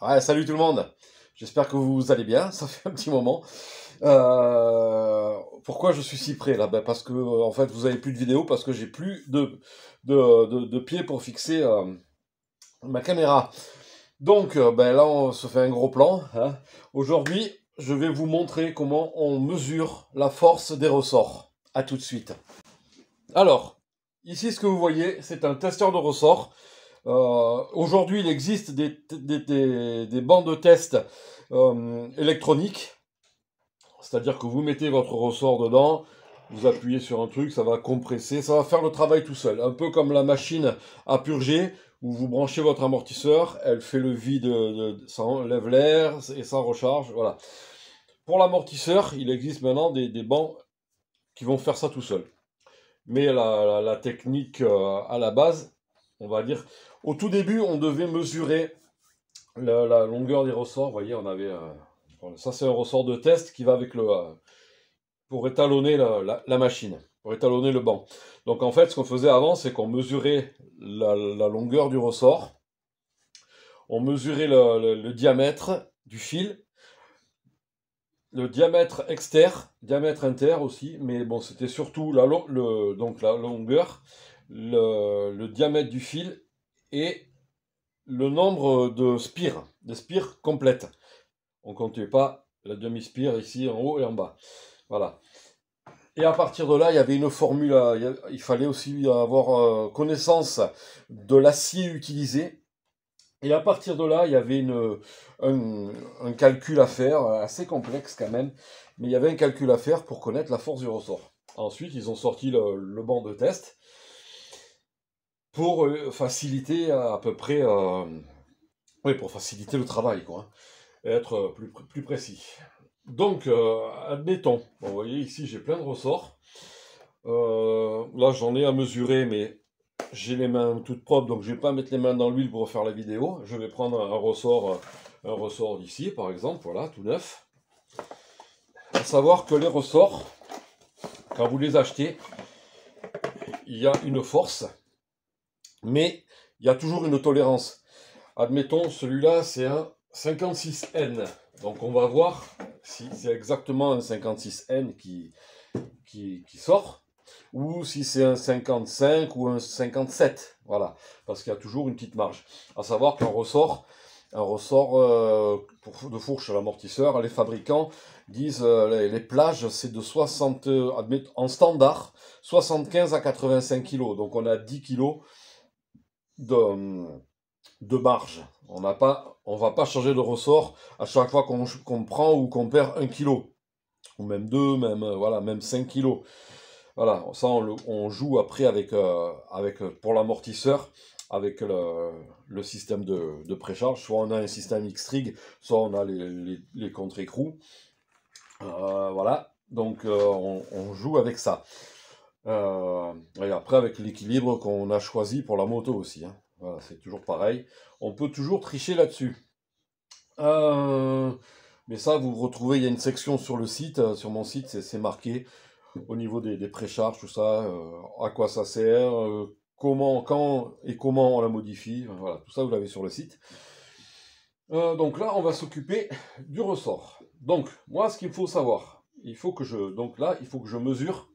Ouais, salut tout le monde. J'espère que vous allez bien. Ça fait un petit moment. Pourquoi je suis si près là? Ben, parce que en fait, vous avez plus de vidéo parce que j'ai plus de pied pour fixer ma caméra. Donc, ben là, on se fait un gros plan, hein. Aujourd'hui, je vais vous montrer comment on mesure la force des ressorts. À tout de suite. Alors, ici, ce que vous voyez, c'est un testeur de ressorts. Aujourd'hui, il existe des bancs de test électroniques, c'est-à-dire que vous mettez votre ressort dedans, vous appuyez sur un truc, ça va compresser, ça va faire le travail tout seul, un peu comme la machine à purger, où vous branchez votre amortisseur, elle fait le vide, ça enlève l'air et ça recharge, voilà. Pour l'amortisseur, il existe maintenant des bancs qui vont faire ça tout seul. Mais la technique à la base, on va dire, au tout début, on devait mesurer la longueur des ressorts. Vous voyez, on avait, ça c'est un ressort de test qui va avec pour étalonner la machine, pour étalonner le banc. Donc en fait, ce qu'on faisait avant, c'est qu'on mesurait la longueur du ressort, on mesurait le diamètre du fil, le diamètre externe, diamètre inter aussi, mais bon, c'était surtout donc la longueur, le diamètre du fil et le nombre de spires complètes. On ne comptait pas la demi-spire ici en haut et en bas. Voilà. Et à partir de là, il y avait une formule, il fallait aussi avoir connaissance de l'acier utilisé. Et à partir de là, il y avait un calcul à faire, assez complexe quand même, mais il y avait un calcul à faire pour connaître la force du ressort. Ensuite, ils ont sorti le banc de test pour faciliter à peu près, oui, pour faciliter le travail, quoi, hein, et être plus précis. Donc, admettons, bon, vous voyez ici, j'ai plein de ressorts. Là, j'en ai à mesurer, mais j'ai les mains toutes propres, donc je ne vais pas mettre les mains dans l'huile pour faire la vidéo. Je vais prendre un ressort d'ici, par exemple, voilà, tout neuf. À savoir que les ressorts, quand vous les achetez, il y a une force, mais il y a toujours une tolérance. Admettons, celui-là, c'est un 56N. Donc on va voir si c'est exactement un 56N qui sort, ou si c'est un 55 ou un 57. Voilà, parce qu'il y a toujours une petite marge. À savoir qu'un ressort, de fourche à l'amortisseur, les fabricants disent les plages, c'est de 60, en standard, 75 à 85 kg. Donc on a 10 kg de marge. On va pas changer de ressort à chaque fois qu'on prend ou qu'on perd 1 kg. Ou même 2, même, voilà, même 5 kg. Voilà, ça on joue après pour l'amortisseur, avec le système de précharge. Soit on a un système X-Trig, soit on a les contre-écrous. Voilà, donc on joue avec ça. Et après avec l'équilibre qu'on a choisi pour la moto aussi, hein. Voilà, c'est toujours pareil. On peut toujours tricher là-dessus. Mais ça, vous retrouvez, il y a une section sur le site, sur mon site, c'est marqué au niveau des précharges, tout ça, à quoi ça sert, comment, quand et comment on la modifie. Voilà, tout ça vous l'avez sur le site. Donc là, on va s'occuper du ressort. Donc, moi, ce qu'il faut savoir, il faut que je mesure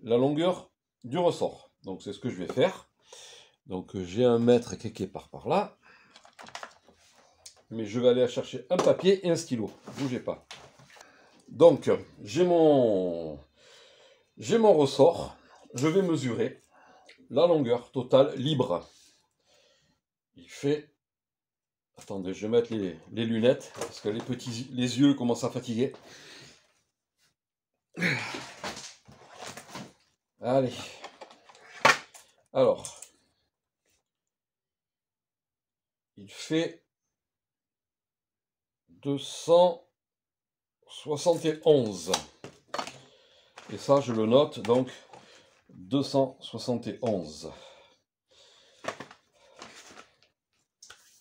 la longueur du ressort. Donc, c'est ce que je vais faire. Donc, j'ai un mètre quelque part par là. Mais je vais aller chercher un papier et un stylo. Bougez pas. Donc, j'ai mon ressort. Je vais mesurer la longueur totale libre. Il fait... Attendez, je vais mettre les lunettes, parce que les yeux commencent à fatiguer. Allez. Alors. Il fait 271. Et ça, je le note, donc 271.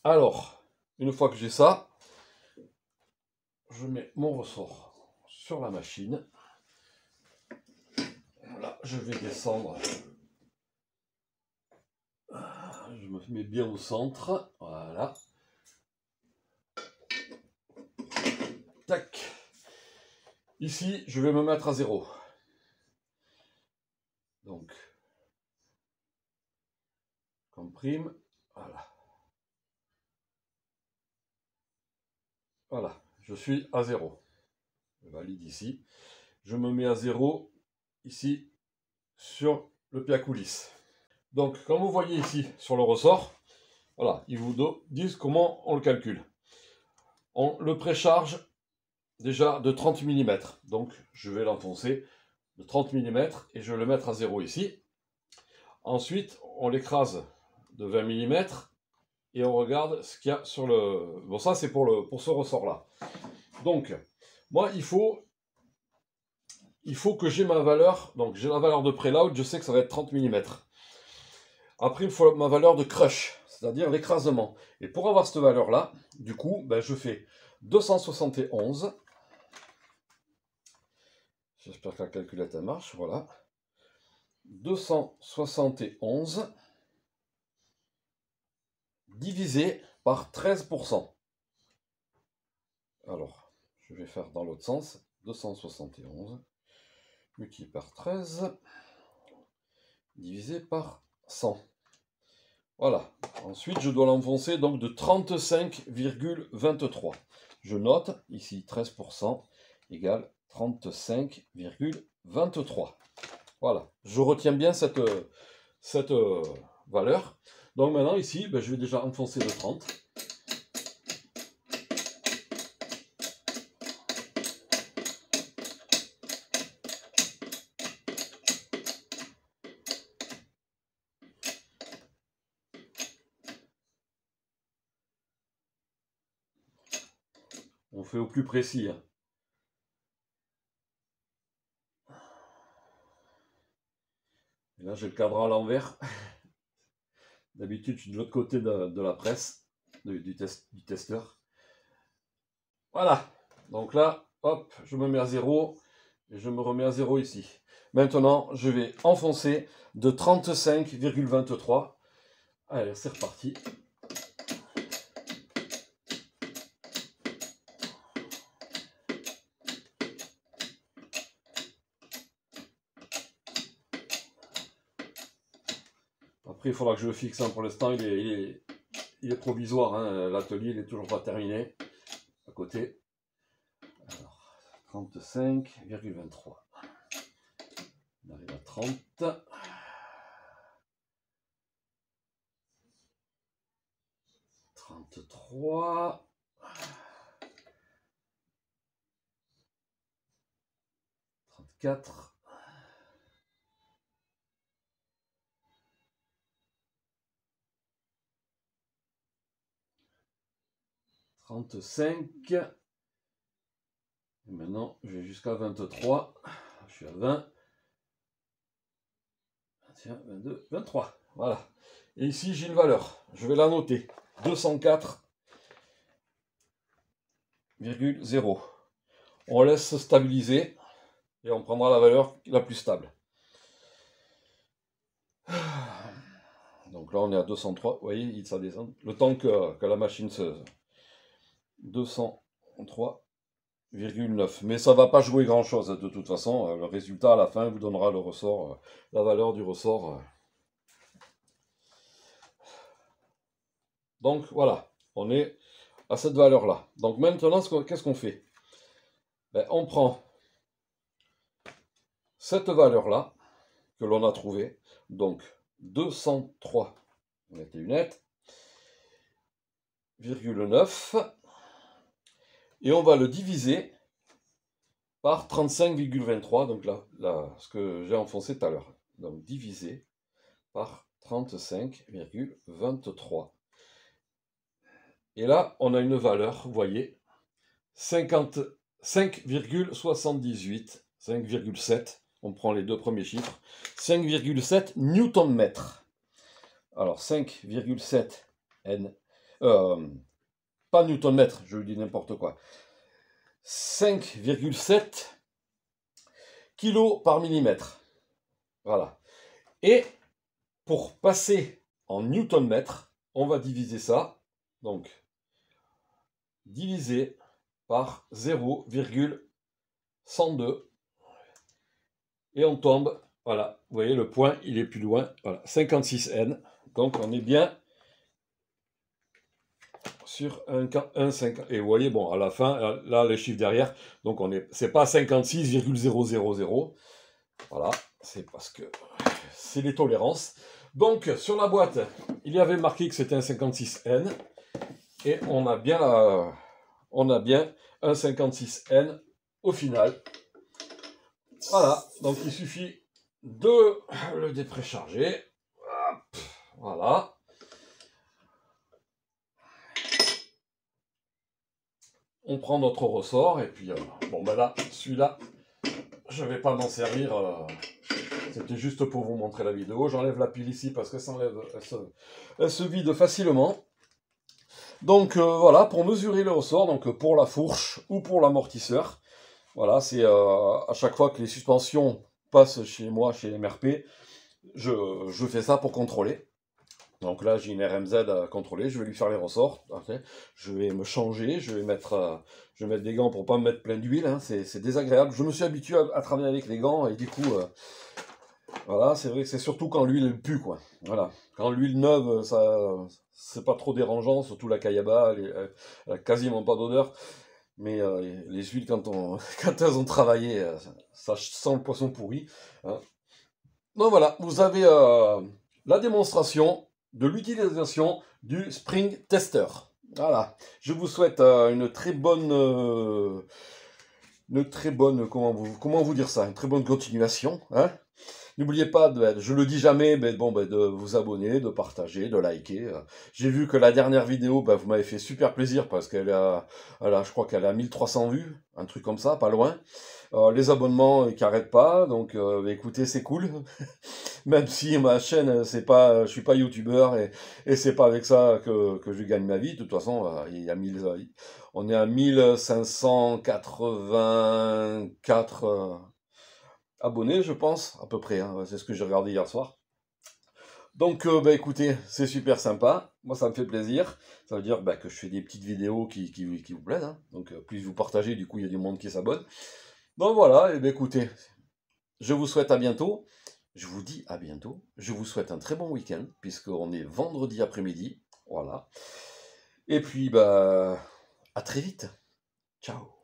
Alors, une fois que j'ai ça, je mets mon ressort sur la machine. Voilà, je vais descendre. Je me mets bien au centre. Voilà. Tac. Ici, je vais me mettre à 0. Donc, comprime. Voilà. Voilà, je suis à 0. Je valide ici. Je me mets à 0 ici sur le pied à coulisses. Donc, comme vous voyez ici sur le ressort, voilà, ils vous disent comment on le calcule. On le précharge déjà de 30 mm. Donc, je vais l'enfoncer de 30 mm et je vais le mettre à 0 ici. Ensuite, on l'écrase de 20 mm et on regarde ce qu'il y a sur le... Bon, ça, c'est pour ce ressort-là. Donc, moi, il faut que j'ai ma valeur. Donc, j'ai la valeur de preload, je sais que ça va être 30 mm. Après, il me faut ma valeur de crush, c'est-à-dire l'écrasement. Et pour avoir cette valeur-là, du coup, ben, je fais 271. J'espère que la calculette elle marche, voilà. 271 divisé par 13%. Alors, je vais faire dans l'autre sens. 271 multiplié par 13 divisé par 100. Voilà. Ensuite, je dois l'enfoncer donc de 35,23. Je note ici 13% égale 35,23. Voilà. Je retiens bien cette valeur. Donc maintenant ici, ben, je vais déjà enfoncer de 30. On fait au plus précis. Hein. Et là, j'ai le cadran à l'envers. D'habitude, je suis de l'autre côté de la presse, du testeur. Voilà. Donc là, hop, je me mets à 0 et je me remets à 0 ici. Maintenant, je vais enfoncer de 35,23. Allez, c'est reparti. Après, il faudra que je le fixe. Hein. Pour l'instant, il est provisoire. Hein. L'atelier n'est toujours pas terminé. À côté. Alors, 35,23. On arrive à 30. 33. 34. 35. Et maintenant, je vais jusqu'à 23. Je suis à 20. 21, 22, 23. Voilà. Et ici, j'ai une valeur. Je vais la noter. 204,0. On laisse stabiliser et on prendra la valeur la plus stable. Donc là, on est à 203. Vous voyez, ça descend. Le temps que la machine se... 203,9. Mais ça ne va pas jouer grand-chose de toute façon. Le résultat, à la fin, vous donnera le ressort, la valeur du ressort. Donc voilà, on est à cette valeur-là. Donc maintenant, qu'est-ce qu'on fait? Ben, on prend cette valeur-là que l'on a trouvée, donc 203,9, et on va le diviser par 35,23, donc là, ce que j'ai enfoncé tout à l'heure. Donc divisé par 35,23. Et là, on a une valeur, vous voyez, 5,78, 5,7. On prend les deux premiers chiffres. 5,7 Nm. Alors 5,7 N. Pas Nm, je dis n'importe quoi. 5,7 kg par millimètre. Voilà. Et pour passer en Nm, on va diviser ça. Donc, divisé par 0,102. Et on tombe, voilà, vous voyez le point, il est plus loin, voilà, 56N. Donc on est bien sur un 5. Et vous voyez, bon, à la fin, là, les chiffres derrière, donc c'est pas 56,000. Voilà, c'est parce que c'est les tolérances. Donc, sur la boîte, il y avait marqué que c'était un 56N. Et on a bien un 56N au final. Voilà, donc il suffit de le déprécharger. Voilà. On prend notre ressort et puis bon ben là, celui-là, je vais pas m'en servir. C'était juste pour vous montrer la vidéo. J'enlève la pile ici parce que elle se vide facilement. Donc voilà, pour mesurer le ressort, donc pour la fourche ou pour l'amortisseur. Voilà, c'est à chaque fois que les suspensions passent chez moi, chez MRP, je fais ça pour contrôler. Donc là, j'ai une RMZ à contrôler, je vais lui faire les ressorts. Après, je vais me changer, je vais mettre des gants pour pas me mettre plein d'huile, hein, c'est désagréable. Je me suis habitué à travailler avec les gants et du coup, voilà, c'est vrai que c'est surtout quand l'huile pue, quoi. Voilà, quand l'huile neuve, ça, c'est pas trop dérangeant, surtout la Kayaba, elle a quasiment pas d'odeur. Mais les huiles, quand elles ont travaillé, ça sent le poisson pourri. Hein. Donc voilà, vous avez la démonstration de l'utilisation du Spring Tester. Voilà, je vous souhaite une très bonne, comment vous dire ça, une très bonne continuation. Hein. N'oubliez pas, je le dis jamais, mais bon, de vous abonner, de partager, de liker. J'ai vu que la dernière vidéo, vous m'avez fait super plaisir parce je crois qu'elle a 1300 vues, un truc comme ça, pas loin. Les abonnements qui n'arrêtent pas, donc écoutez, c'est cool. Même si ma chaîne, je suis pas youtubeur et c'est pas avec ça que je gagne ma vie. De toute façon, on est à 1584 abonnés, je pense, à peu près. Hein, c'est ce que j'ai regardé hier soir. Donc, écoutez, c'est super sympa. Moi, ça me fait plaisir. Ça veut dire que je fais des petites vidéos qui vous plaisent. Hein. Donc, plus vous partagez, du coup, il y a du monde qui s'abonne. Donc, voilà. Et écoutez, je vous souhaite à bientôt. Je vous dis à bientôt. Je vous souhaite un très bon week-end, puisqu'on est vendredi après-midi. Voilà. Et puis, à très vite. Ciao.